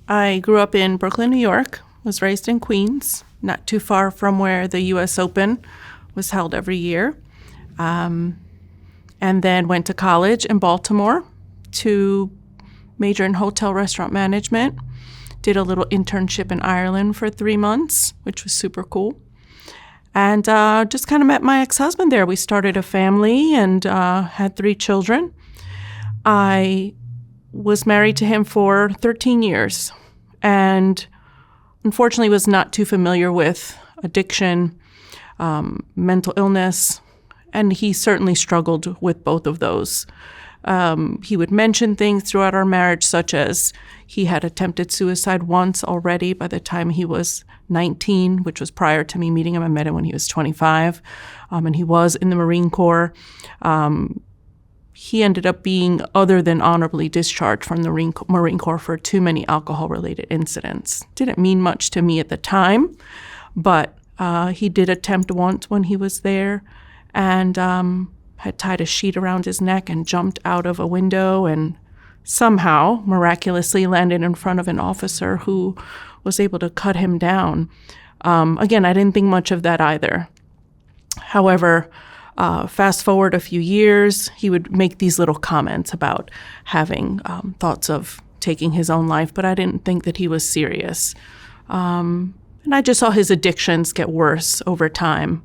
I grew up in Brooklyn, New York, was raised in Queens, not too far from where the U.S. Open was held every year, and then went to college in Baltimore to major in hotel restaurant management. Did a little internship in Ireland for 3 months, which was super cool. And just kind of met my ex-husband there. We started a family and had 3 children. I was married to him for 13 years and unfortunately was not too familiar with addiction, mental illness, and he certainly struggled with both of those. He would mention things throughout our marriage, such as he had attempted suicide once already by the time he was 19, which was prior to me meeting him. I met him when he was 25, and he was in the Marine Corps. He ended up being other than honorably discharged from the Marine Corps for too many alcohol-related incidents. Didn't mean much to me at the time, but he did attempt once when he was there, and had tied a sheet around his neck and jumped out of a window and somehow miraculously landed in front of an officer who was able to cut him down. Again, I didn't think much of that either. However, fast forward a few years, he would make these little comments about having thoughts of taking his own life, but I didn't think that he was serious. And I just saw his addictions get worse over time.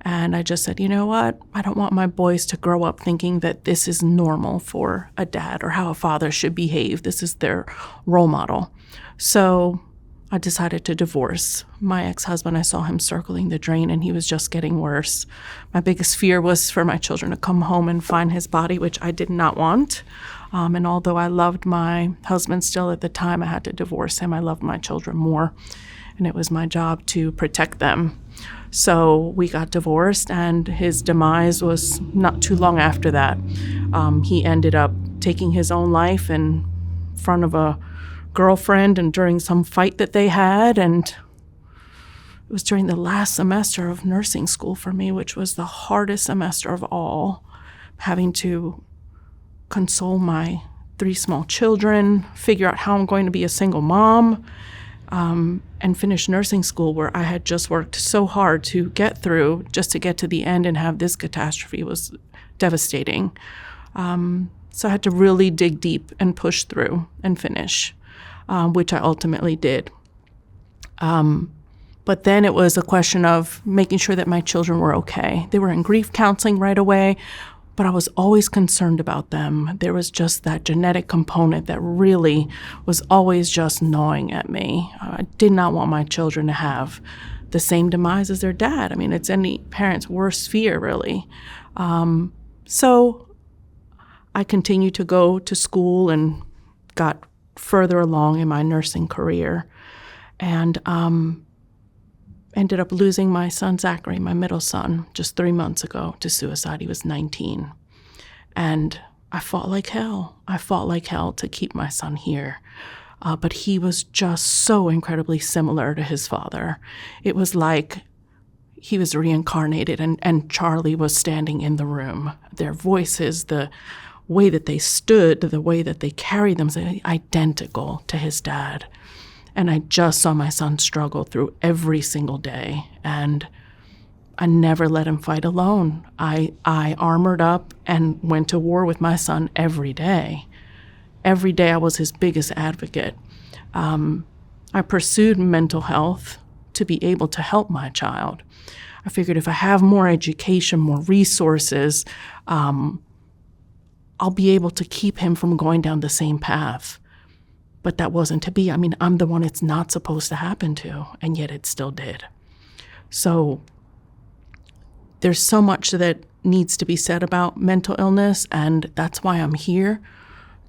And I just said, you know what? I don't want my boys to grow up thinking that this is normal for a dad or how a father should behave. This is their role model. So I decided to divorce my ex-husband. I saw him circling the drain and he was just getting worse. My biggest fear was for my children to come home and find his body, which I did not want. And although I loved my husband still at the time, I had to divorce him. I loved my children more, and it was my job to protect them. So we got divorced, and his demise was not too long after that. He ended up taking his own life in front of a girlfriend and during some fight that they had. And it was during the last semester of nursing school for me, which was the hardest semester of all, having to console my 3 small children, figure out how I'm going to be a single mom, and finish nursing school where I had just worked so hard to get through just to get to the end and have this catastrophe was devastating. So I had to really dig deep and push through and finish, which I ultimately did. But then it was a question of making sure that my children were okay. They were in grief counseling right away, but I was always concerned about them. There was just that genetic component that really was always just gnawing at me. I did not want my children to have the same demise as their dad. I mean, it's any parent's worst fear, really. So I continued to go to school and got further along in my nursing career, and ended up losing my son, Zachary, my middle son, just 3 months ago to suicide. He was 19. And I fought like hell. I fought like hell to keep my son here. But he was just so incredibly similar to his father. It was like he was reincarnated and Charlie was standing in the room. Their voices, the way that they stood, the way that they carried themselves, identical to his dad. And I just saw my son struggle through every single day. And I never let him fight alone. I armored up and went to war with my son every day. Every day I was his biggest advocate. I pursued mental health to be able to help my child. I figured if I have more education, more resources, I'll be able to keep him from going down the same path. But that wasn't to be. I mean, I'm the one it's not supposed to happen to, and yet it still did. So there's so much that needs to be said about mental illness, and that's why I'm here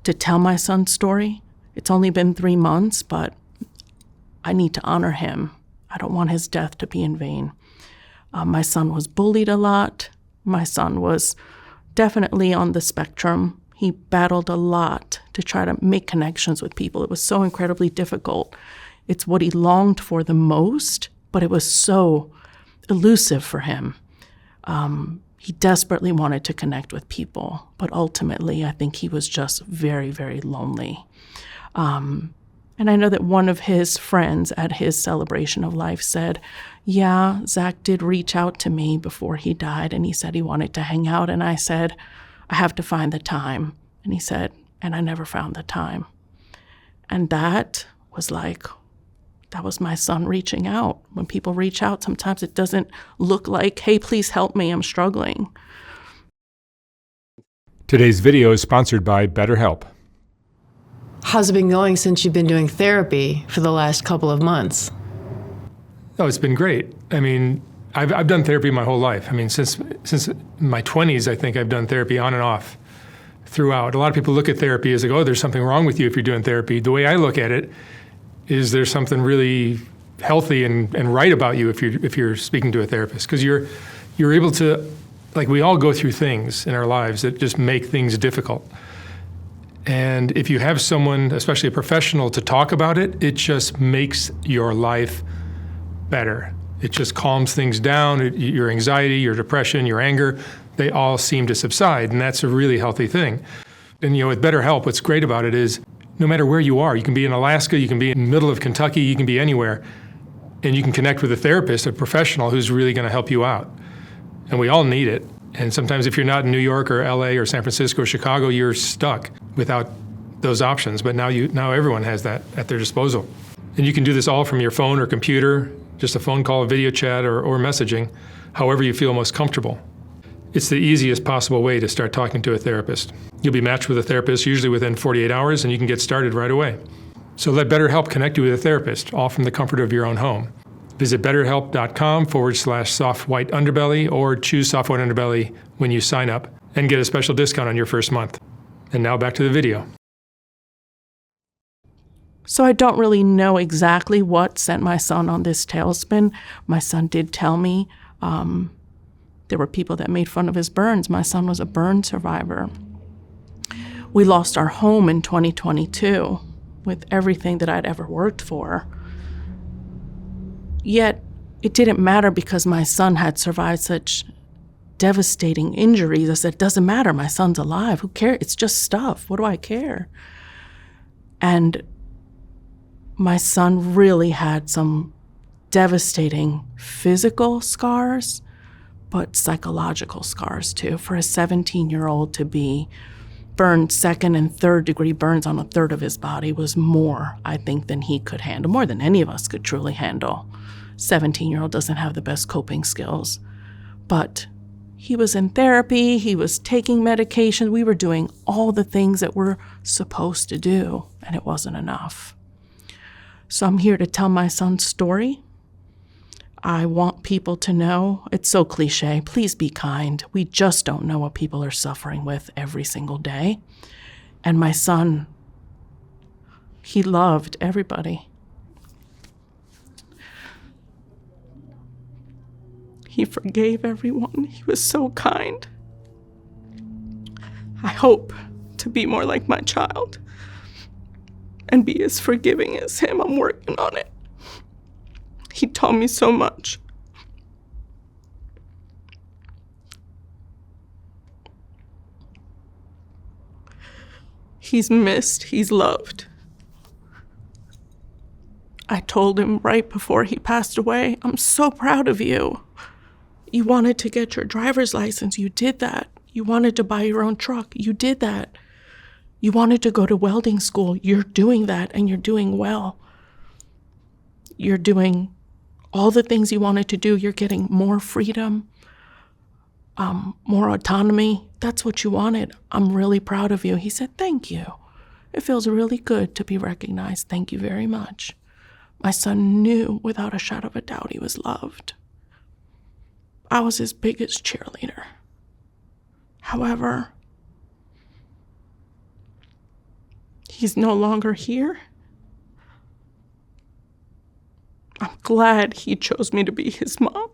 to tell my son's story. It's only been 3 months, but I need to honor him. I don't want his death to be in vain. My son was bullied a lot. My son was definitely on the spectrum. He battled a lot to try to make connections with people. It was so incredibly difficult. It's what he longed for the most, but it was so elusive for him. He desperately wanted to connect with people, but ultimately I think he was just very, very lonely. And I know that one of his friends at his celebration of life said, yeah, Zach did reach out to me before he died, and he said he wanted to hang out. And I said, I have to find the time. And he said, and I never found the time. And that was my son reaching out. When people reach out, sometimes it doesn't look like, hey, please help me, I'm struggling. Today's video is sponsored by BetterHelp. How's it been going since you've been doing therapy for the last couple of months? Oh, it's been great. I mean, I've done therapy my whole life. I mean, since my 20s, I think I've done therapy on and off throughout. A lot of people look at therapy as like, oh, there's something wrong with you if you're doing therapy. The way I look at it is there's something really healthy and right about you if you're speaking to a therapist, because you're able to, like, we all go through things in our lives that just make things difficult. And if you have someone, especially a professional, to talk about it, it just makes your life better. It just calms things down. Your anxiety, your depression, your anger, they all seem to subside, and that's a really healthy thing. And with BetterHelp, what's great about it is no matter where you are, you can be in Alaska, you can be in the middle of Kentucky, you can be anywhere, and you can connect with a therapist, a professional who's really going to help you out. And we all need it. And sometimes if you're not in New York or LA or San Francisco or Chicago, you're stuck without those options. But now everyone has that at their disposal. And you can do this all from your phone or computer, just a phone call, a video chat, or messaging, however you feel most comfortable. It's the easiest possible way to start talking to a therapist. You'll be matched with a therapist usually within 48 hours, and you can get started right away. So let BetterHelp connect you with a therapist, all from the comfort of your own home. Visit betterhelp.com/soft white underbelly or choose soft white underbelly when you sign up and get a special discount on your first month. And now back to the video. So I don't really know exactly what sent my son on this tailspin. My son did tell me there were people that made fun of his burns. My son was a burn survivor. We lost our home in 2022 with everything that I'd ever worked for. Yet, it didn't matter because my son had survived such devastating injuries. I said, it doesn't matter, my son's alive. Who cares? It's just stuff. What do I care? And my son really had some devastating physical scars, but psychological scars too. For a 17-year-old to be burned second and third degree burns on a third of his body was more, I think, than he could handle, more than any of us could truly handle. 17-year-old doesn't have the best coping skills. But he was in therapy, he was taking medication, we were doing all the things that we're supposed to do, and it wasn't enough. So I'm here to tell my son's story. I want people to know, it's so cliche, please be kind. We just don't know what people are suffering with every single day. And my son, he loved everybody. He forgave everyone. He was so kind. I hope to be more like my child and be as forgiving as him. I'm working on it. He taught me so much. He's missed, he's loved. I told him right before he passed away, I'm so proud of you. You wanted to get your driver's license, you did that. You wanted to buy your own truck, you did that. You wanted to go to welding school, you're doing that and you're doing well. You're doing all the things you wanted to do, you're getting more freedom, more autonomy. That's what you wanted. I'm really proud of you. He said, thank you. It feels really good to be recognized. Thank you very much. My son knew without a shadow of a doubt he was loved. I was his biggest cheerleader. However, he's no longer here. I'm glad he chose me to be his mom.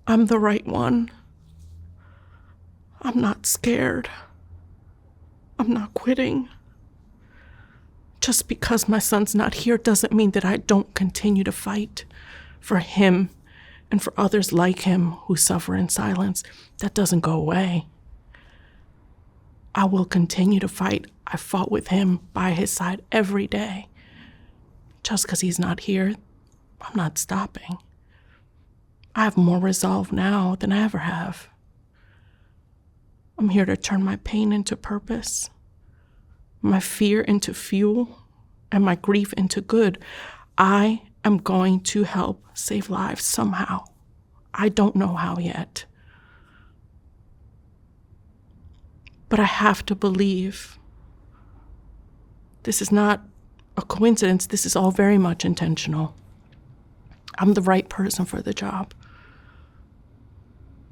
I'm the right one. I'm not scared. I'm not quitting. Just because my son's not here doesn't mean that I don't continue to fight for him and for others like him who suffer in silence. That doesn't go away. I will continue to fight. I fought with him by his side every day. Just because he's not here, I'm not stopping. I have more resolve now than I ever have. I'm here to turn my pain into purpose, my fear into fuel, and my grief into good. I am going to help save lives somehow. I don't know how yet. But I have to believe this is not a coincidence. This is all very much intentional. I'm the right person for the job.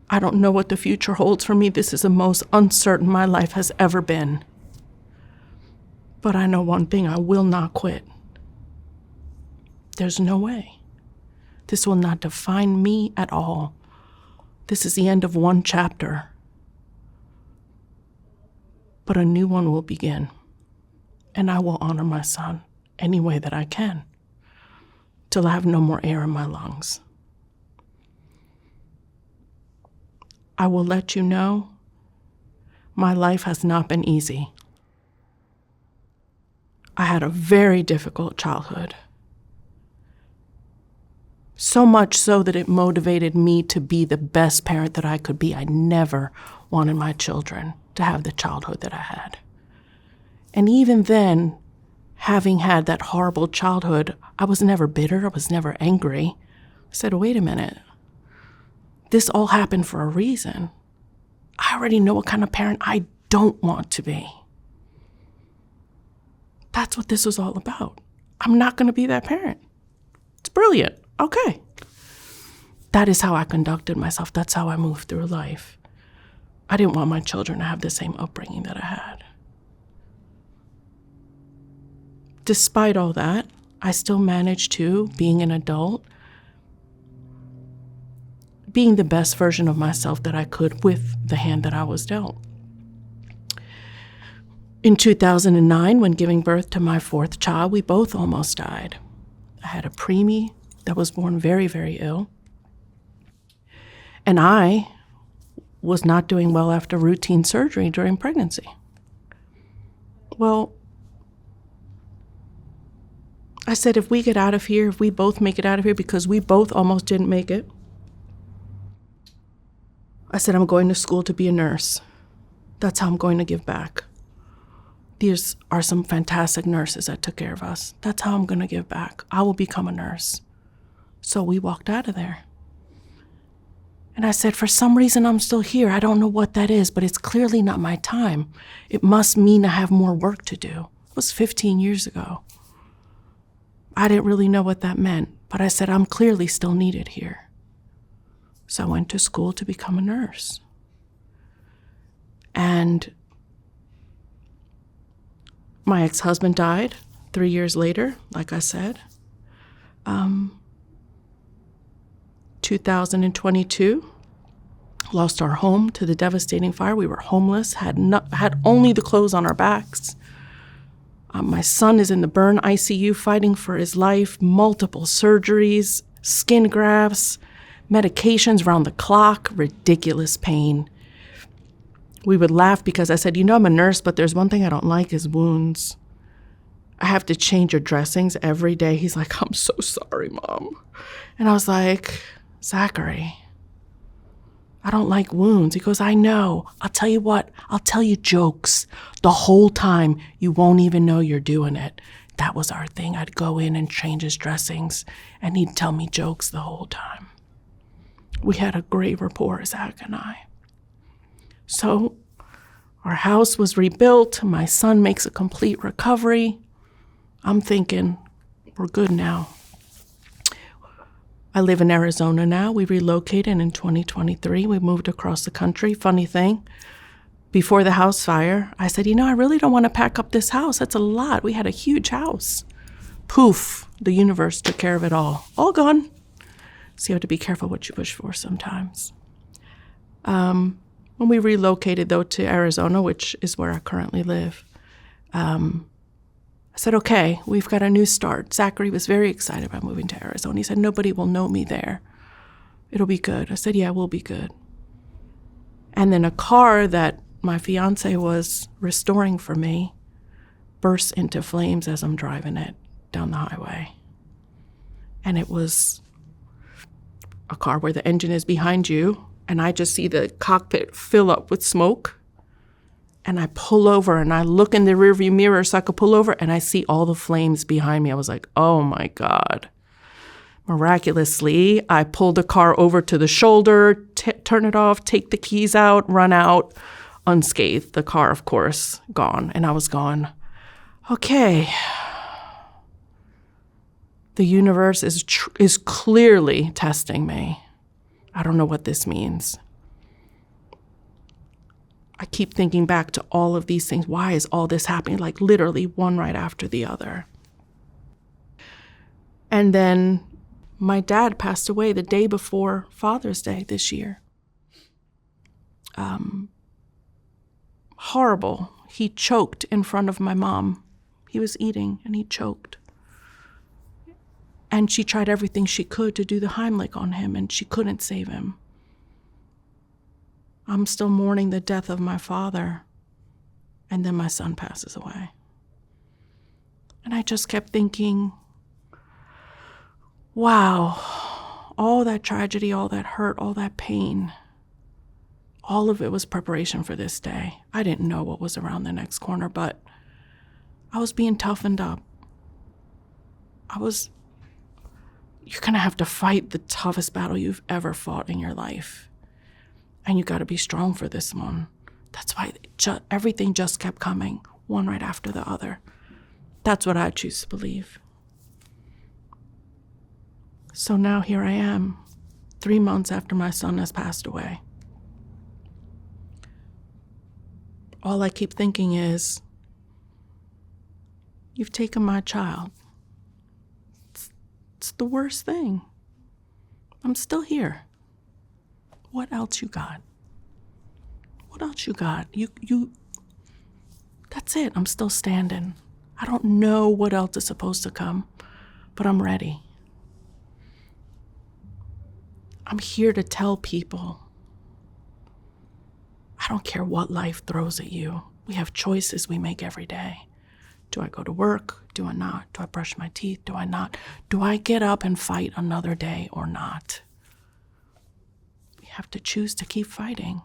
I don't know what the future holds for me. This is the most uncertain my life has ever been. But I know one thing, I will not quit. There's no way. This will not define me at all. This is the end of one chapter. But a new one will begin. And I will honor my son any way that I can, till I have no more air in my lungs. I will let you know my life has not been easy. I had a very difficult childhood. So much so that it motivated me to be the best parent that I could be. I never wanted my children to have the childhood that I had. And even then, having had that horrible childhood, I was never bitter, I was never angry. I said, wait a minute. This all happened for a reason. I already know what kind of parent I don't want to be. That's what this was all about. I'm not going to be that parent. It's brilliant. Okay. That is how I conducted myself. That's how I moved through life. I didn't want my children to have the same upbringing that I had. Despite all that, I still managed to, being an adult, being the best version of myself that I could with the hand that I was dealt. In 2009, when giving birth to my fourth child, we both almost died. I had a preemie that was born very, very ill. And I was not doing well after routine surgery during pregnancy. Well, I said, if we get out of here, if we both make it out of here, because we both almost didn't make it, I said, I'm going to school to be a nurse. That's how I'm going to give back. These are some fantastic nurses that took care of us. That's how I'm going to give back. I will become a nurse. So we walked out of there. And I said, for some reason, I'm still here. I don't know what that is, but it's clearly not my time. It must mean I have more work to do. It was 15 years ago. I didn't really know what that meant, but I said, I'm clearly still needed here. So I went to school to become a nurse. And my ex-husband died 3 years later, like I said. 2022, lost our home to the devastating fire. We were homeless, had only the clothes on our backs. My son is in the burn ICU fighting for his life, multiple surgeries, skin grafts, medications round the clock, ridiculous pain. We would laugh because I said, I'm a nurse, but there's one thing I don't like is wounds. I have to change your dressings every day. He's like, I'm so sorry, Mom. And I was like, Zachary, I don't like wounds. He goes, I know. I'll tell you what, I'll tell you jokes. The whole time, you won't even know you're doing it. That was our thing. I'd go in and change his dressings, and he'd tell me jokes the whole time. We had a great rapport, Zach and I. So our house was rebuilt. My son makes a complete recovery. I'm thinking, we're good now. I live in Arizona now. We relocated in 2023. We moved across the country. Funny thing, before the house fire, I said, I really don't want to pack up this house. That's a lot. We had a huge house. Poof, the universe took care of it all. All gone. So you have to be careful what you wish for sometimes. When we relocated, though, to Arizona, which is where I currently live, I said, okay, we've got a new start. Zachary was very excited about moving to Arizona. He said, nobody will know me there. It'll be good. I said, yeah, we'll be good. And then a car that my fiance was restoring for me burst into flames as I'm driving it down the highway. And it was a car where the engine is behind you, and I just see the cockpit fill up with smoke. And I pull over and I look in the rearview mirror so I could pull over, and I see all the flames behind me. I was like, oh my God. Miraculously, I pulled the car over to the shoulder, turn it off, take the keys out, run out, unscathed. The car, of course, gone. And I was gone. Okay. The universe is clearly testing me. I don't know what this means. I keep thinking back to all of these things. Why is all this happening? Like literally one right after the other. And then my dad passed away the day before Father's Day this year. Horrible. He choked in front of my mom. He was eating and he choked. And she tried everything she could to do the Heimlich on him, and she couldn't save him. I'm still mourning the death of my father. And then my son passes away. And I just kept thinking, wow, all that tragedy, all that hurt, all that pain, all of it was preparation for this day. I didn't know what was around the next corner, but I was being toughened up. You're going to have to fight the toughest battle you've ever fought in your life. And you got to be strong for this one. That's why everything just kept coming, one right after the other. That's what I choose to believe. So now here I am, 3 months after my son has passed away. All I keep thinking is, you've taken my child. It's the worst thing. I'm still here. What else you got? What else you got? You. That's it. I'm still standing. I don't know what else is supposed to come, but I'm ready. I'm here to tell people, I don't care what life throws at you. We have choices we make every day. Do I go to work? Do I not? Do I brush my teeth? Do I not? Do I get up and fight another day or not? We have to choose to keep fighting.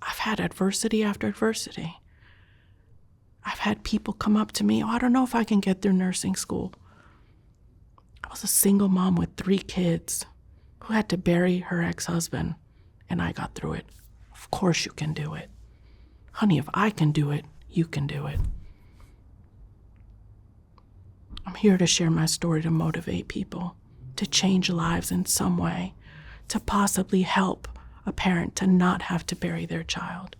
I've had adversity after adversity. I've had people come up to me, I don't know if I can get through nursing school. I was a single mom with 3 kids who had to bury her ex-husband, and I got through it. Of course you can do it. Honey, if I can do it, you can do it. I'm here to share my story to motivate people, to change lives in some way, to possibly help a parent to not have to bury their child.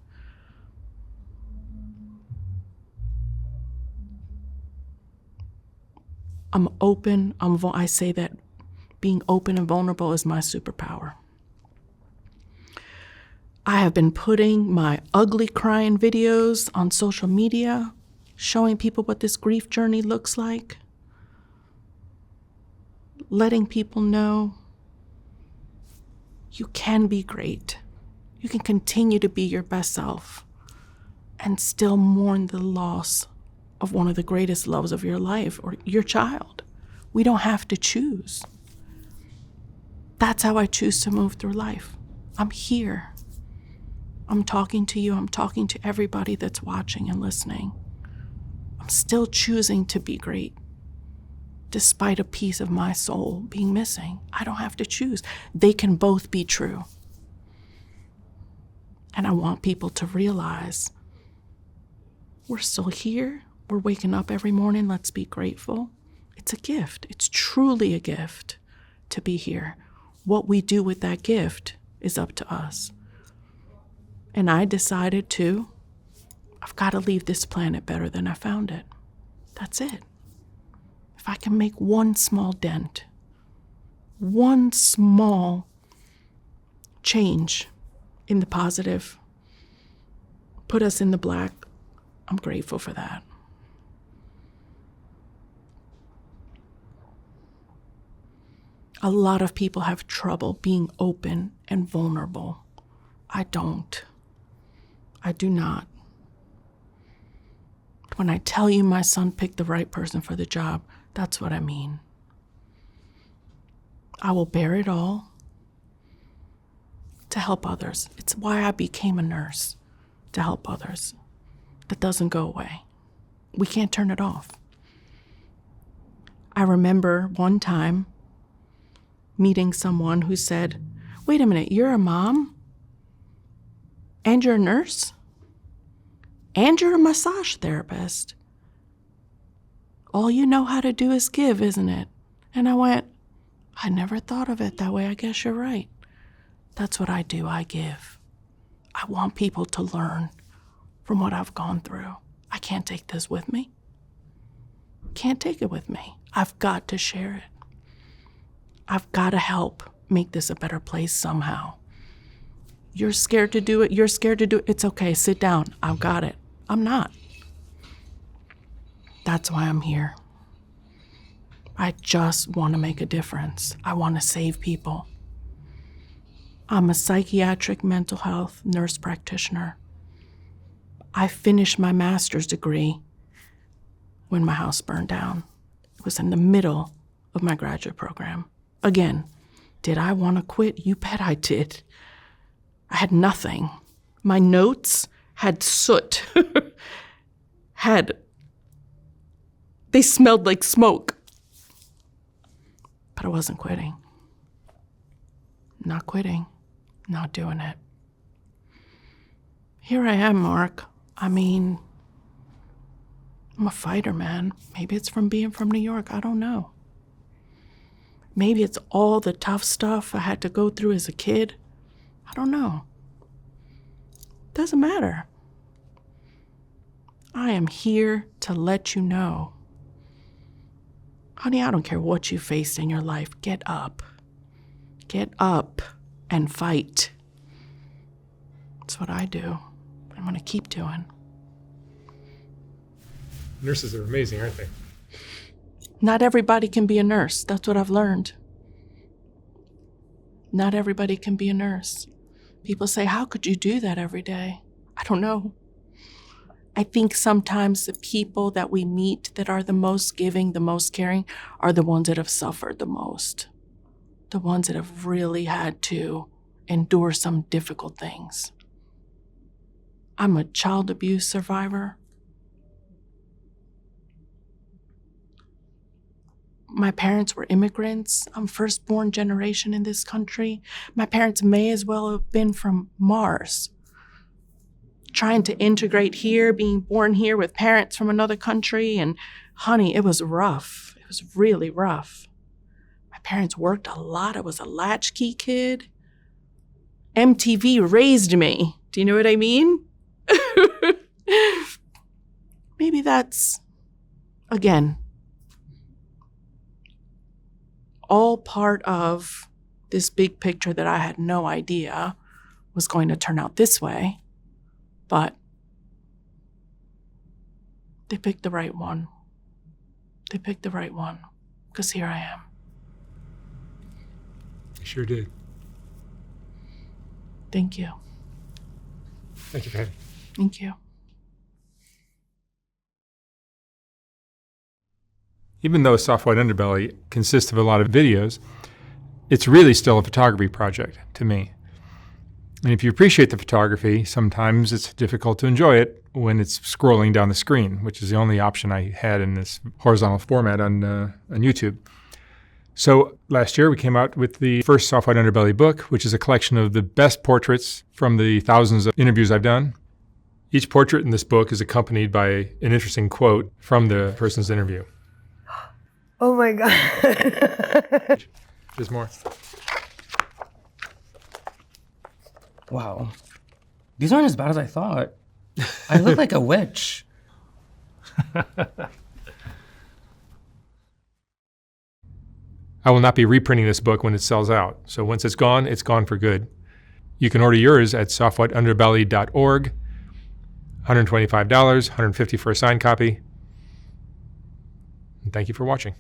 I'm open. I say that being open and vulnerable is my superpower. I have been putting my ugly crying videos on social media, showing people what this grief journey looks like. Letting people know you can be great. You can continue to be your best self and still mourn the loss of one of the greatest loves of your life or your child. We don't have to choose. That's how I choose to move through life. I'm here. I'm talking to you. I'm talking to everybody that's watching and listening. I'm still choosing to be great. Despite a piece of my soul being missing. I don't have to choose. They can both be true. And I want people to realize we're still here. We're waking up every morning. Let's be grateful. It's a gift. It's truly a gift to be here. What we do with that gift is up to us. And I decided I've got to leave this planet better than I found it. That's it. If I can make one small dent, one small change in the positive, put us in the black, I'm grateful for that. A lot of people have trouble being open and vulnerable. I don't. I do not. When I tell you my son picked the right person for the job, that's what I mean. I will bear it all to help others. It's why I became a nurse, to help others. That doesn't go away. We can't turn it off. I remember one time meeting someone who said, "Wait a minute, you're a mom? And you're a nurse? And you're a massage therapist? All you know how to do is give, isn't it?" And I went, "I never thought of it that way. I guess you're right. That's what I do. I give. I want people to learn from what I've gone through. I can't take this with me. Can't take it with me. I've got to share it. I've got to help make this a better place somehow. You're scared to do it. You're scared to do it. It's okay. Sit down. I've got it. I'm not. That's why I'm here. I just want to make a difference. I want to save people. I'm a psychiatric mental health nurse practitioner. I finished my master's degree when my house burned down. It was in the middle of my graduate program. Again, did I want to quit? You bet I did. I had nothing. My notes had soot. They smelled like smoke. But I wasn't quitting. Not quitting. Not doing it. Here I am, Mark. I mean, I'm a fighter, man. Maybe it's from being from New York. I don't know. Maybe it's all the tough stuff I had to go through as a kid. I don't know. Doesn't matter. I am here to let you know. Honey, I don't care what you faced in your life. Get up. Get up and fight. That's what I do. I'm going to keep doing. Nurses are amazing, aren't they? Not everybody can be a nurse. That's what I've learned. Not everybody can be a nurse. People say, "How could you do that every day?" I don't know. I think sometimes the people that we meet that are the most giving, the most caring, are the ones that have suffered the most. The ones that have really had to endure some difficult things. I'm a child abuse survivor. My parents were immigrants. I'm first-born generation in this country. My parents may as well have been from Mars. Trying to integrate here, being born here with parents from another country, and honey, it was rough. It was really rough. My parents worked a lot. I was a latchkey kid. MTV raised me. Do you know what I mean? Maybe that's, again, all part of this big picture that I had no idea was going to turn out this way. But they picked the right one. They picked the right one, because here I am. You sure did. Thank you. Thank you, Patty. Thank you. Even though Soft White Underbelly consists of a lot of videos, it's really still a photography project to me. And if you appreciate the photography, sometimes it's difficult to enjoy it when it's scrolling down the screen, which is the only option I had in this horizontal format on YouTube. So last year we came out with the first Soft White Underbelly book, which is a collection of the best portraits from the thousands of interviews I've done. Each portrait in this book is accompanied by an interesting quote from the person's interview. Oh my God. There's more. Wow. These aren't as bad as I thought. I look like a witch. I will not be reprinting this book when it sells out. So once it's gone for good. You can order yours at softwhiteunderbelly.org. $125, $150 for a signed copy. And thank you for watching.